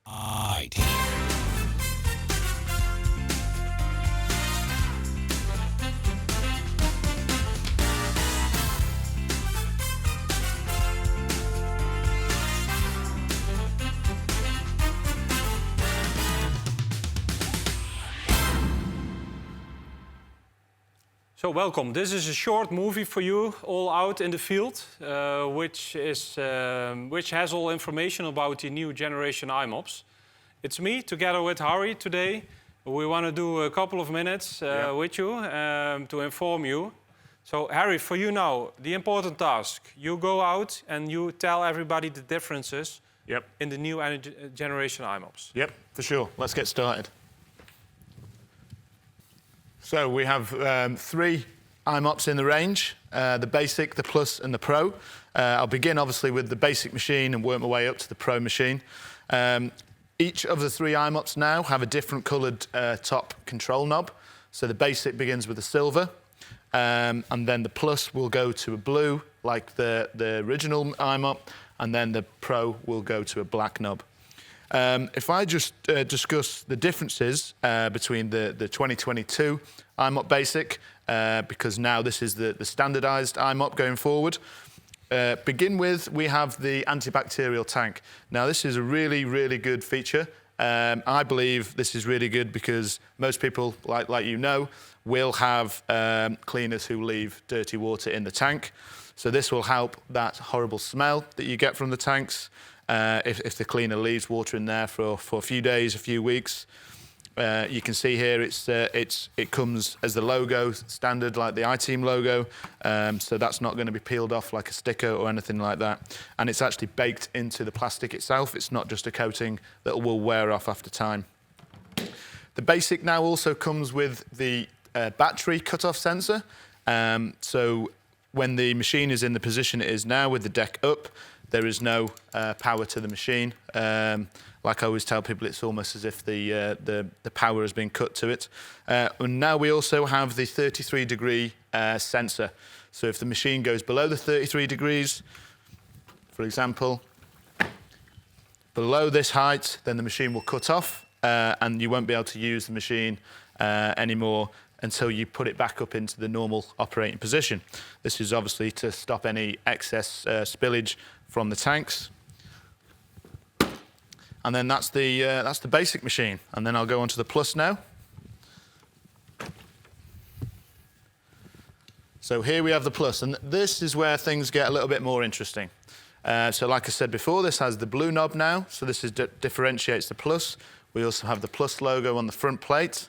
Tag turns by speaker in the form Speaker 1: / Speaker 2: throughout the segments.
Speaker 1: IT.
Speaker 2: So welcome. This is a short movie for you all out in the field, which has all information about the new generation i-mops. It's me together with Harry today. We want to do a couple of minutes with you to inform you. So Harry, for you now, the important task. You go out and you tell everybody the differences in the new generation i-mops.
Speaker 3: Yep, for sure. Let's get started. So we have 3 i-mops in the range, the Basic, the Plus and the Pro. I'll begin obviously with the Basic machine and work my way up to the Pro machine. Each of the 3 i-mops now have a different coloured top control knob. So the Basic begins with a silver, and then the Plus will go to a blue, like the original i-mop, and then the Pro will go to a black knob. If I just discuss the differences between the 2022 i-mop Basic, because now this is the standardised i-mop going forward. Begin with, we have the antibacterial tank. Now this is a really, really good feature. I believe this is really good because most people, like you know, will have cleaners who leave dirty water in the tank. So this will help that horrible smell that you get from the tanks. If the cleaner leaves water in there for a few days, a few weeks. You can see here it comes as the logo, standard like the i-team logo, so that's not going to be peeled off like a sticker or anything like that. And it's actually baked into the plastic itself. It's not just a coating that will wear off after time. The Basic now also comes with the battery cut-off sensor. So when the machine is in the position it is now with the deck up, there is no power to the machine. Like I always tell people, it's almost as if the power has been cut to it. And now we also have the 33-degree sensor. So if the machine goes below the 33 degrees, for example, below this height, then the machine will cut off and you won't be able to use the machine anymore until you put it back up into the normal operating position. This is obviously to stop any excess spillage from the tanks. And then that's the Basic machine. And then I'll go on to the Plus now. So here we have the Plus, and this is where things get a little bit more interesting. So like I said before, this has the blue knob now, so this differentiates the Plus. We also have the Plus logo on the front plate.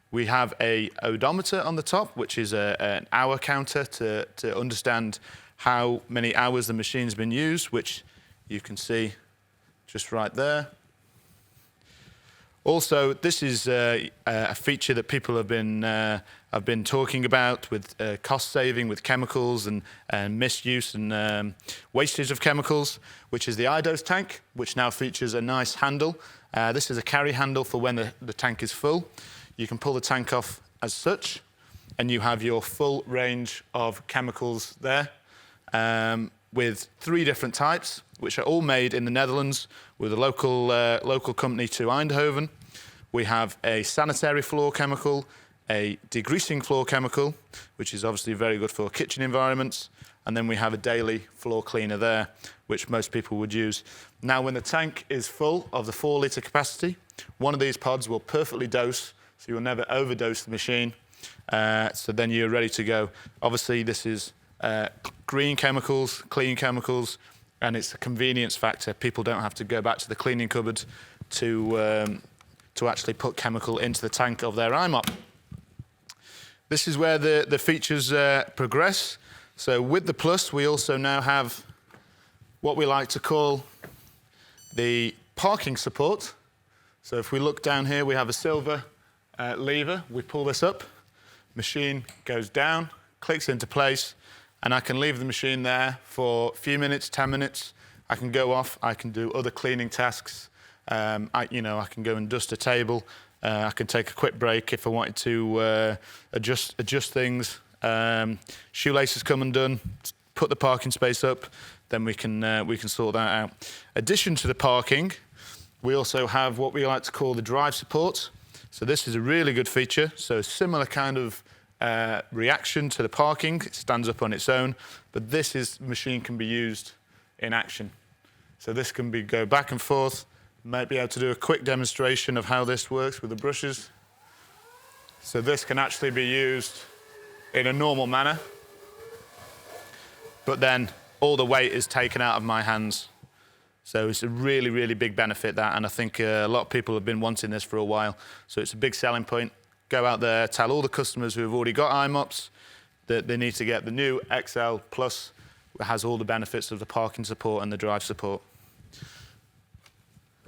Speaker 3: We have a odometer on the top, which is an hour counter to understand how many hours the machine's been used, which you can see just right there. Also, this is a feature that people have been talking about with cost saving with chemicals and misuse and wastage of chemicals, which is the iDose tank, which now features a nice handle. This is a carry handle for when the tank is full. You can pull the tank off as such, and you have your full range of chemicals there, with 3 different types, which are all made in the Netherlands with a local company to Eindhoven. We have a sanitary floor chemical, a degreasing floor chemical, which is obviously very good for kitchen environments, and then we have a daily floor cleaner there, which most people would use. Now, when the tank is full of the 4-litre capacity, one of these pods will perfectly dose, so you'll never overdose the machine. So then you're ready to go. Obviously, this is green chemicals, clean chemicals, and it's a convenience factor. People don't have to go back to the cleaning cupboard to actually put chemical into the tank of their i-mop. This is where the features progress. So with the Plus, we also now have what we like to call the parking support. So if we look down here, we have a silver lever. We pull this up, machine goes down, clicks into place, and I can leave the machine there for a few minutes, 10 minutes. I can go off, I can do other cleaning tasks. I can go and dust a table. I can take a quick break if I wanted to adjust things. Shoelaces come undone, put the parking space up, then we can sort that out. Addition to the parking, we also have what we like to call the drive support. So this is a really good feature. So a similar kind of reaction to the parking. It stands up on its own, but this machine can be used in action. So this can go back and forth. Might be able to do a quick demonstration of how this works with the brushes. So this can actually be used in a normal manner, but then all the weight is taken out of my hands. So it's a really, really big benefit, that, and I think a lot of people have been wanting this for a while. So it's a big selling point. Go out there, tell all the customers who have already got i-mops that they need to get the new XL Plus. It has all the benefits of the parking support and the drive support.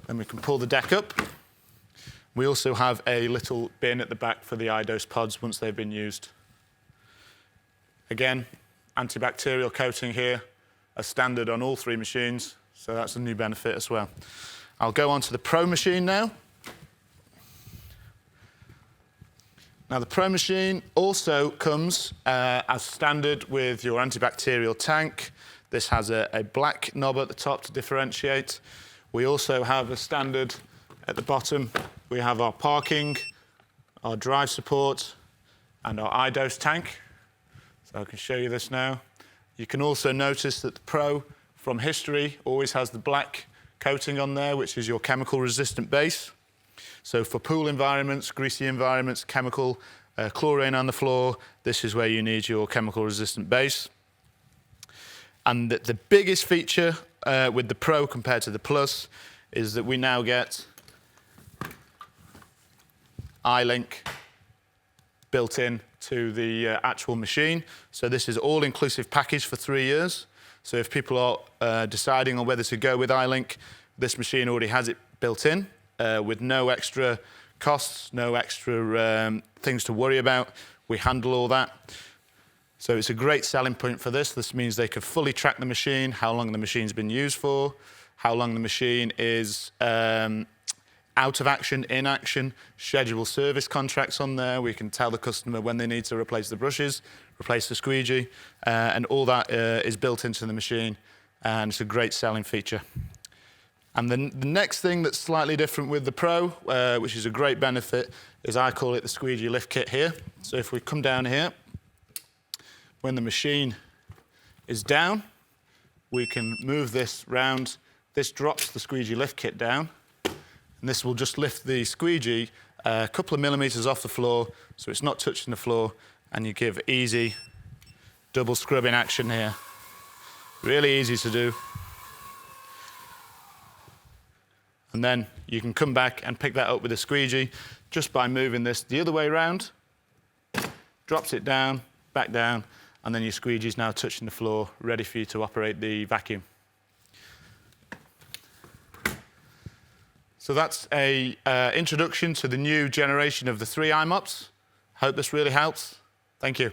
Speaker 3: Then we can pull the deck up. We also have a little bin at the back for the iDose pods once they've been used. Again, antibacterial coating here, a standard on all 3 machines, so that's a new benefit as well. I'll go on to the Pro machine now. Now the Pro machine also comes as standard with your antibacterial tank. This has a black knob at the top to differentiate. We also have a standard at the bottom. We have our parking, our drive support, and our iDose tank. So I can show you this now. You can also notice that the Pro, from history, always has the black coating on there, which is your chemical resistant base. So for pool environments, greasy environments, chemical, chlorine on the floor, this is where you need your chemical resistant base. And the biggest feature with the Pro compared to the Plus is that we now get i-link built in to the actual machine. So this is all-inclusive package for 3 years. So if people are deciding on whether to go with i-link, this machine already has it built in with no extra costs, no extra things to worry about. We handle all that. So it's a great selling point for this. This means they can fully track the machine, how long the machine's been used for, how long the machine is out of action, in action, schedule service contracts on there. We can tell the customer when they need to replace the brushes, replace the squeegee, and all that is built into the machine, and it's a great selling feature. And the next thing that's slightly different with the Pro, which is a great benefit, is I call it the squeegee lift kit here. So if we come down here, when the machine is down, we can move this round. This drops the squeegee lift kit down, and this will just lift the squeegee a couple of millimeters off the floor, so it's not touching the floor, and you give easy double scrubbing action here. Really easy to do. And then you can come back and pick that up with a squeegee just by moving this the other way around. Drops it down, back down, and then your squeegee is now touching the floor, ready for you to operate the vacuum. So that's an introduction to the new generation of the 3 i-mops. Hope this really helps. Thank you.